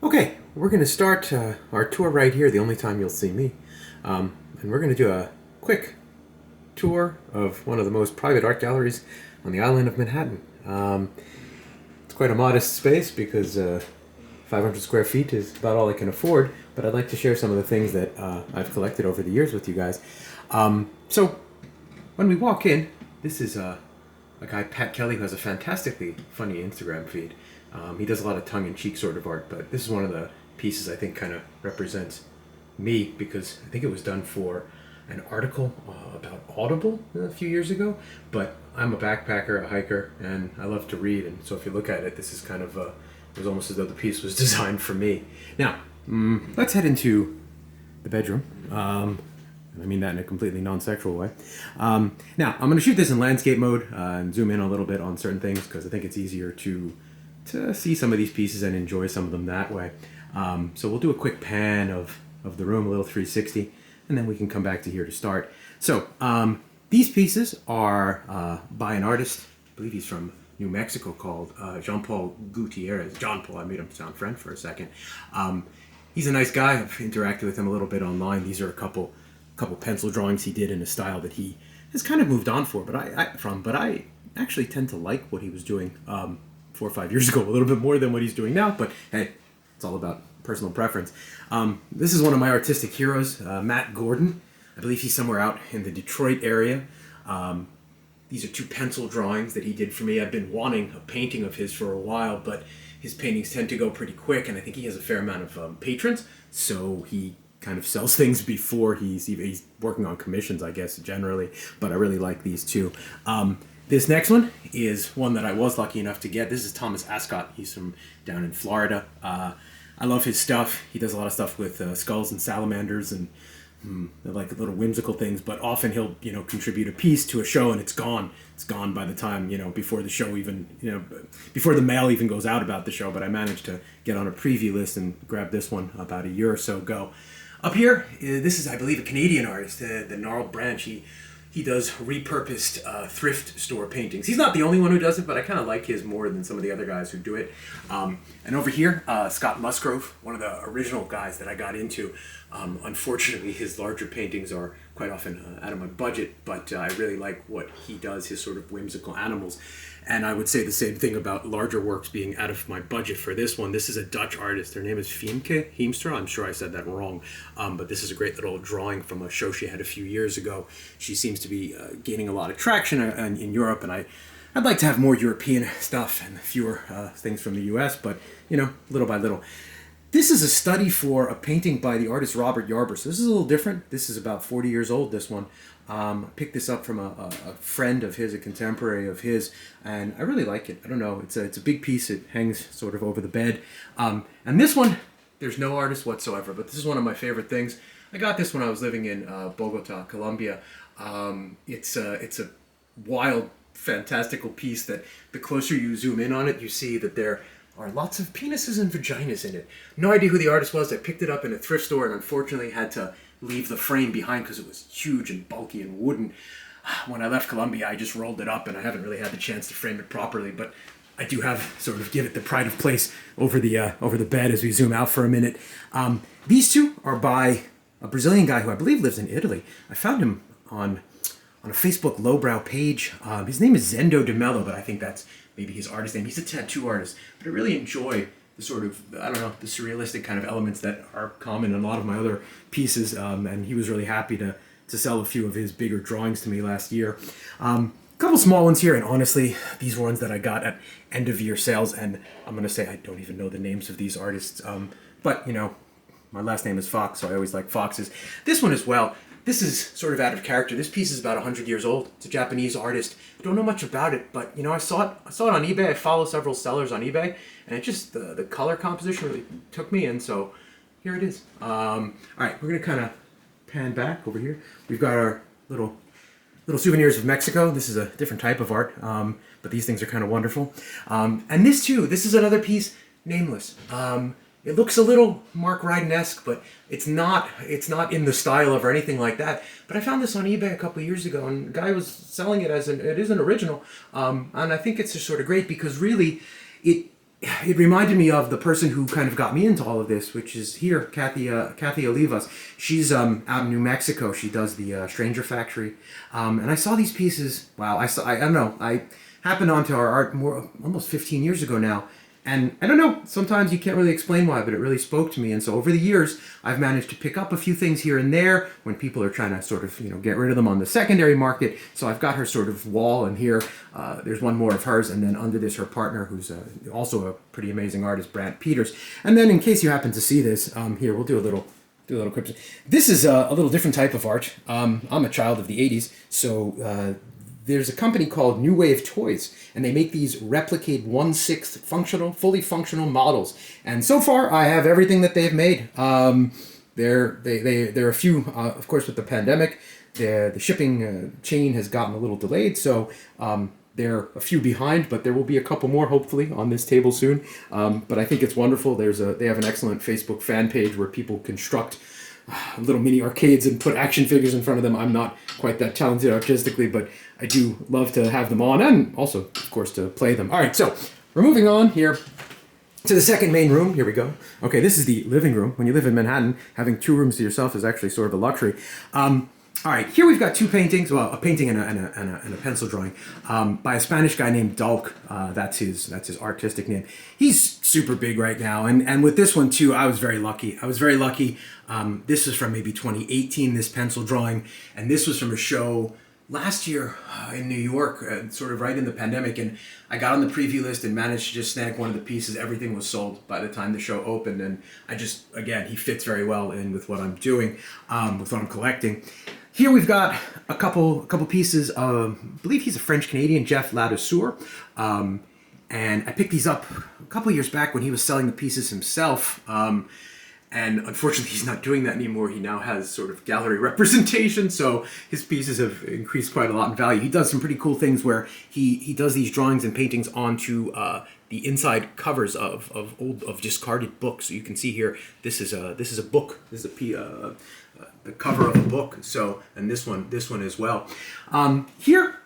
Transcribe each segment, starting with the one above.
Okay, we're going to start our tour right here, the only time you'll see me. And we're going to do a quick tour of one of the most private art galleries on the island of Manhattan. It's quite a modest space because 500 square feet is about all I can afford, but I'd like to share some of the things that I've collected over the years with you guys. So, when we walk in, this is a guy, Pat Kelly, who has a fantastically funny Instagram feed. He does a lot of tongue-in-cheek sort of art, but this is one of the pieces I think kind of represents me because I think it was done for an article about Audible a few years ago. But I'm a backpacker, a hiker, and I love to read, and so if you look at it, this is kind of it was almost as though the piece was designed for me. Now, let's head into the bedroom. I mean that in a completely non-sexual way. Now, I'm going to shoot this in landscape mode and zoom in a little bit on certain things because I think it's easier to see some of these pieces and enjoy some of them that way. So we'll do a quick pan of the room, a little 360, and then we can come back to here to start. So these pieces are by an artist, I believe he's from New Mexico, called Jean-Paul Gutierrez. John Paul, I made him sound French for a second. He's a nice guy. I've interacted with him a little bit online. These are a couple pencil drawings he did in a style that he has kind of moved on but I actually tend to like what he was doing 4 or 5 years ago a little bit more than what he's doing now, but hey, it's all about personal preference. This is one of my artistic heroes, Matt Gordon. I believe he's somewhere out in the Detroit area. These are 2 pencil drawings that he did for me. I've been wanting a painting of his for a while, but his paintings tend to go pretty quick, and I think he has a fair amount of patrons, so he kind of sells things before he's working on commissions, I guess, generally, but I really like these 2. This next one is one that I was lucky enough to get. This is Thomas Ascot. He's from down in Florida. I love his stuff. He does a lot of stuff with skulls and salamanders and like little whimsical things, but often he'll contribute a piece to a show and it's gone. It's gone by the time, before the show even, before the mail even goes out about the show, but I managed to get on a preview list and grab this one about a year or so ago. Up here, this is, I believe, a Canadian artist, the Gnarled Branch. He does repurposed thrift store paintings. He's not the only one who does it, but I kind of like his more than some of the other guys who do it. And over here, Scott Musgrove, one of the original guys that I got into. Unfortunately, his larger paintings are quite often out of my budget, but I really like what he does, his sort of whimsical animals. And I would say the same thing about larger works being out of my budget for this one. This is a Dutch artist. Her name is Fiemke Heemstra. I'm sure I said that wrong. But this is a great little drawing from a show she had a few years ago. She seems to be gaining a lot of traction in Europe, and I'd like to have more European stuff and fewer things from the US, but, little by little. This is a study for a painting by the artist Robert Yarber. So this is a little different. This is about 40 years old, this one. I picked this up from a friend of his, a contemporary of his, and I really like it. I don't know, it's a big piece. It hangs sort of over the bed. And this one, there's no artist whatsoever, but this is one of my favorite things. I got this when I was living in Bogota, Colombia. It's a wild, fantastical piece that the closer you zoom in on it, you see that there are lots of penises and vaginas in it. No idea who the artist was. I picked it up in a thrift store and unfortunately had to leave the frame behind because it was huge and bulky and wooden. When I left Colombia, I just rolled it up and I haven't really had the chance to frame it properly, but I do have sort of give it the pride of place over the bed as we zoom out for a minute. These 2 are by a Brazilian guy who I believe lives in Italy. I found him on a Facebook lowbrow page. His name is Zendo de Mello, but I think that's maybe his artist name. He's a tattoo artist, but I really enjoy the sort of, the surrealistic kind of elements that are common in a lot of my other pieces, and he was really happy to sell a few of his bigger drawings to me last year. A couple small ones here, and honestly, these were ones that I got at end-of-year sales, and I'm going to say I don't even know the names of these artists, but, my last name is Fox, so I always like foxes. This one as well. This is sort of out of character. This piece is about 100 years old. It's a Japanese artist. I don't know much about it, but I saw it on eBay. I follow several sellers on eBay, and it just the color composition really took me in. So here it is. All right, we're gonna kind of pan back over here. We've got our little souvenirs of Mexico. This is a different type of art, but these things are kind of wonderful. And this too. This is another piece, Nameless. It looks a little Mark Ryden-esque, but it's not in the style of or anything like that. But I found this on eBay a couple of years ago, and the guy was selling it it is an original. And I think it's just sort of great because really, it reminded me of the person who kind of got me into all of this, which is here, Kathy Olivas. She's out in New Mexico. She does the Stranger Factory, and I saw these pieces. Wow, I don't know. I happened onto our art more almost 15 years ago now, and I don't know. Sometimes you can't really explain why, but it really spoke to me. And so over the years, I've managed to pick up a few things here and there when people are trying to sort of get rid of them on the secondary market. So I've got her sort of wall, and here there's one more of hers, and then under this, her partner, who's also a pretty amazing artist, Brant Peters. And then in case you happen to see this, here we'll do a little quick. This is a little different type of art. I'm a child of the '80s, so there's a company called New Wave Toys, and they make these replicate 1/6 fully functional models. And so far, I have everything that they've made. There are a few, of course, with the pandemic, the shipping chain has gotten a little delayed, so they're a few behind, but there will be a couple more hopefully on this table soon. But I think it's wonderful. They have an excellent Facebook fan page where people construct little mini arcades and put action figures in front of them. I'm not quite that talented artistically, but I do love to have them on, and also, of course, to play them. All right, so we're moving on here to the second main room. Here we go. Okay, this is the living room. When you live in Manhattan, having two rooms to yourself is actually sort of a luxury. All right, here we've got two paintings, well, a painting and a pencil drawing by a Spanish guy named Dalk. That's his artistic name. He's super big right now, and with this one too, I was very lucky. This was from maybe 2018, this pencil drawing, and this was from a show last year in New York, sort of right in the pandemic, and I got on the preview list and managed to just snag one of the pieces. Everything was sold by the time the show opened, and he fits very well in with what I'm doing, with what I'm collecting. Here we've got a couple pieces of, I believe he's a French-Canadian, Jeff Ladouceur, and I picked these up a couple years back when he was selling the pieces himself. And unfortunately, he's not doing that anymore. He now has sort of gallery representation, so his pieces have increased quite a lot in value. He does some pretty cool things where he does these drawings and paintings onto the inside covers of discarded books. So you can see here, this is a book. This is the cover of a book. So, and this one as well. Here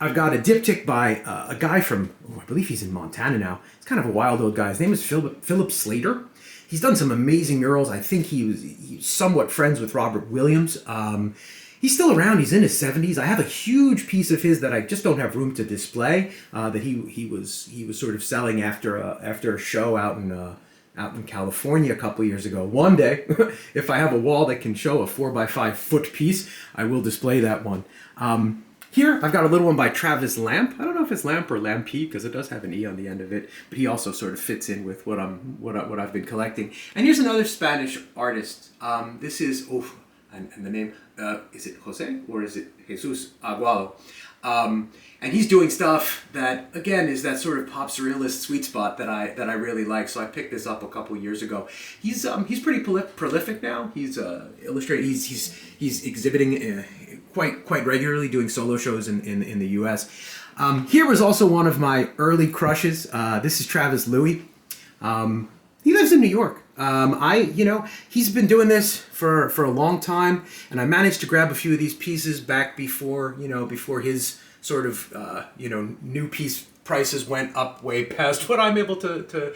I've got a diptych by a guy from, I believe he's in Montana now. He's kind of a wild old guy. His name is Philip Slater. He's done some amazing murals. I think he was somewhat friends with Robert Williams. He's still around. He's in his 70s. I have a huge piece of his that I just don't have room to display. That he was sort of selling after a show out in California a couple years ago. One day, if I have a wall that can show a 4x5 foot piece, I will display that one. Here, I've got a little one by Travis Lamp. I don't know if it's Lamp or Lampy because it does have an E on the end of it, but he also sort of fits in with what I've been collecting. And here's another Spanish artist. This is and the name is it Jose or is it Jesus Aguado? And he's doing stuff that again is that sort of pop surrealist sweet spot that I really like. So I picked this up a couple years ago. He's pretty prolific now. He's illustrating. He's exhibiting quite regularly, doing solo shows in the U.S. Here was also one of my early crushes. This is Travis Louis. He lives in New York. He's been doing this for a long time, and I managed to grab a few of these pieces back before his sort of new piece prices went up way past what I'm able to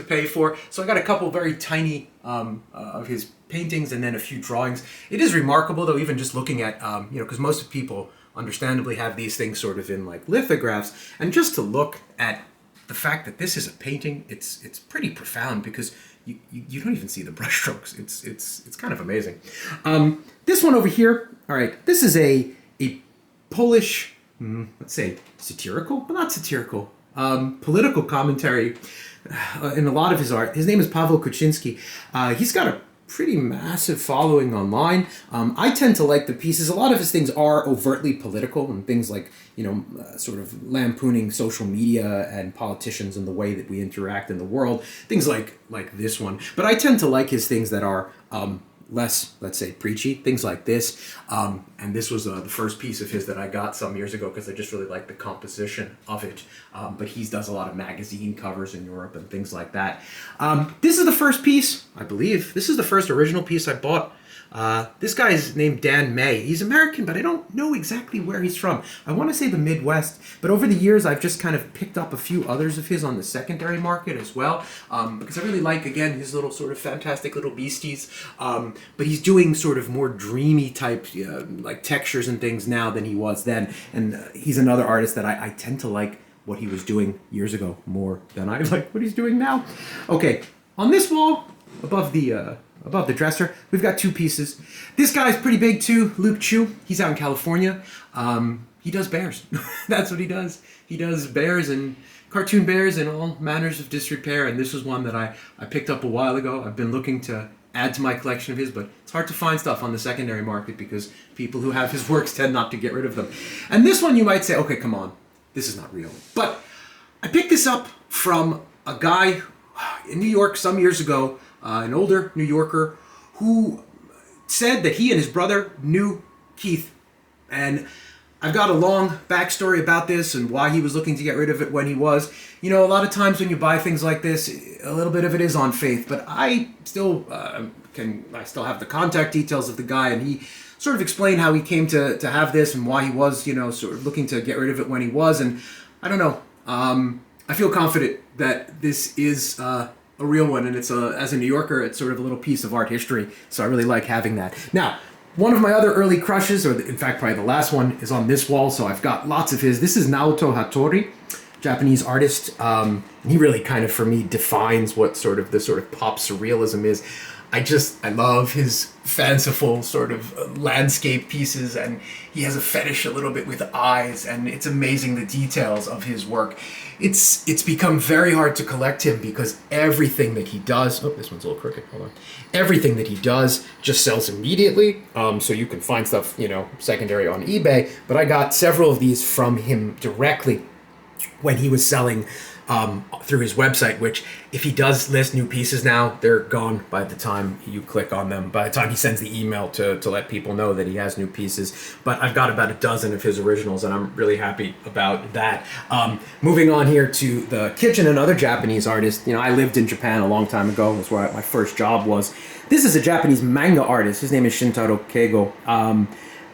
pay for. So I got a couple very tiny of his paintings and then a few drawings. It is remarkable though, even just looking at because most people understandably have these things sort of in like lithographs, and just to look at the fact that this is a painting, it's pretty profound because you don't even see the brushstrokes. It's kind of amazing. This one over here, all right, this is a Polish, let's say satirical, but not satirical, political commentary in a lot of his art. His name is Paweł Kuczynski. He's got a pretty massive following online. I tend to like the pieces. A lot of his things are overtly political and things like, sort of lampooning social media and politicians and the way that we interact in the world. Things like this one. But I tend to like his things that are less, let's say, preachy, things like this. And this was the first piece of his that I got some years ago because I just really liked the composition of it. But he does a lot of magazine covers in Europe and things like that. This is the first piece, I believe. This is the first original piece I bought This guy is named Dan May. He's American, but I don't know exactly where he's from. I want to say the Midwest, but over the years I've just kind of picked up a few others of his on the secondary market as well, because I really like, again, his little sort of fantastic little beasties, but he's doing sort of more dreamy type like textures and things now than he was then, and he's another artist that I tend to like what he was doing years ago more than I like what he's doing now. Okay, on this wall, above the dresser, we've got two pieces. This guy's pretty big too, Luke Chu. He's out in California. He does bears. That's what he does. He does bears and cartoon bears in all manners of disrepair, and this was one that I picked up a while ago. I've been looking to add to my collection of his, but it's hard to find stuff on the secondary market because people who have his works tend not to get rid of them. And this one you might say, okay, come on, this is not real. But I picked this up from a guy in New York some years ago, an older New Yorker, who said that he and his brother knew Keith. And I've got a long backstory about this and why he was looking to get rid of it when he was. You know, a lot of times when you buy things like this, a little bit of it is on faith, but I still still have the contact details of the guy, and he sort of explained how he came to have this and why he was, you know, sort of looking to get rid of it when he was. And I don't know, I feel confident that this is a real one, and it's as a New Yorker, it's sort of a little piece of art history, so I really like having that. Now, one of my other early crushes, or in fact probably the last one, is on this wall, so I've got lots of his. This is Naoto Hattori, Japanese artist. And he really kind of, for me, defines what the sort of pop surrealism is. I love his fanciful sort of landscape pieces, and he has a fetish a little bit with eyes, and it's amazing the details of his work. It's become very hard to collect him because everything that he does, oh, this one's a little crooked, hold on. Everything that he does just sells immediately, so you can find stuff, you know, secondary on eBay, but I got several of these from him directly when he was selling through his website, which if he does list new pieces now, they're gone by the time you click on them, by the time he sends the email to let people know that he has new pieces. But I've got about a dozen of his originals, and I'm really happy about that. Moving on here to the kitchen, another Japanese artist. You know, I lived in Japan a long time ago. That's where my first job was. This is a Japanese manga artist. His name is Shintaro Keigo.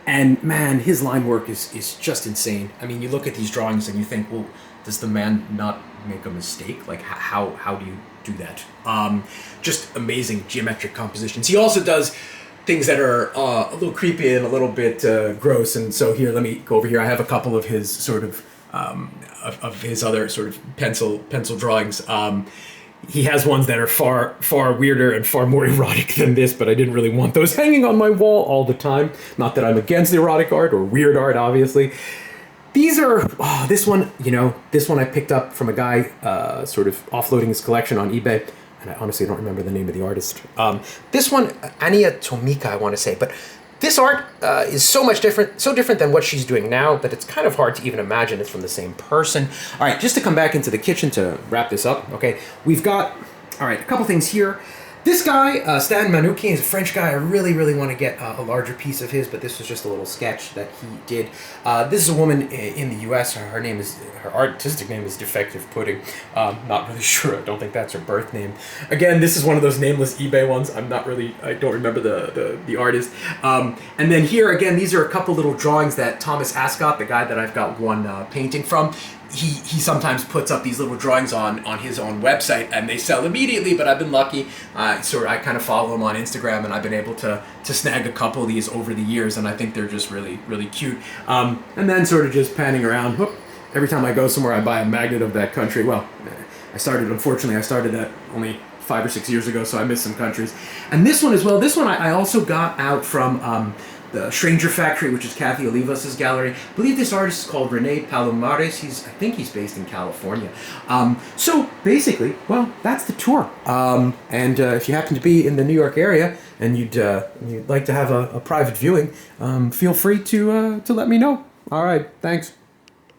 And man, his line work is just insane. I mean, you look at these drawings and you think, well, does the man not make a mistake? Like, how do you do that? Just amazing geometric compositions. He also does things that are a little creepy and a little bit gross. And so here, let me go over here. I have a couple of his sort of his other sort of pencil drawings. He has ones that are far weirder and far more erotic than this, but I didn't really want those hanging on my wall all the time. Not that I'm against erotic art or weird art, obviously. These are, this one I picked up from a guy sort of offloading his collection on eBay, and I honestly don't remember the name of the artist. This one, Anya Tomika, I want to say, but this art is so different than what she's doing now that it's kind of hard to even imagine it's from the same person. All right, just to come back into the kitchen to wrap this up, okay, we've got, all right, a couple things here. This guy, Stan Manoukian, is a French guy. I really want to get a larger piece of his, but this was just a little sketch that he did. This is a woman in the U.S. Her artistic name is Defective Pudding. Not really sure. I don't think that's her birth name. Again, this is one of those nameless eBay ones. I don't remember the artist. And then here, again, these are a couple little drawings that Thomas Ascot, the guy that I've got one painting from, he sometimes puts up these little drawings on his own website, and they sell immediately, but I've been lucky. I kind of follow him on Instagram, and I've been able to snag a couple of these over the years, and I think they're just really cute. And then sort of just panning around. Every time I go somewhere, I buy a magnet of that country. Well, unfortunately, I started that only 5 or 6 years ago, so I missed some countries. And this one as well, I also got out from the Stranger Factory, which is Kathy Olivas' gallery. I believe this artist is called Rene Palomares. I think he's based in California. So basically, well, that's the tour. And if you happen to be in the New York area and you'd like to have a private viewing, feel free to let me know. All right, thanks.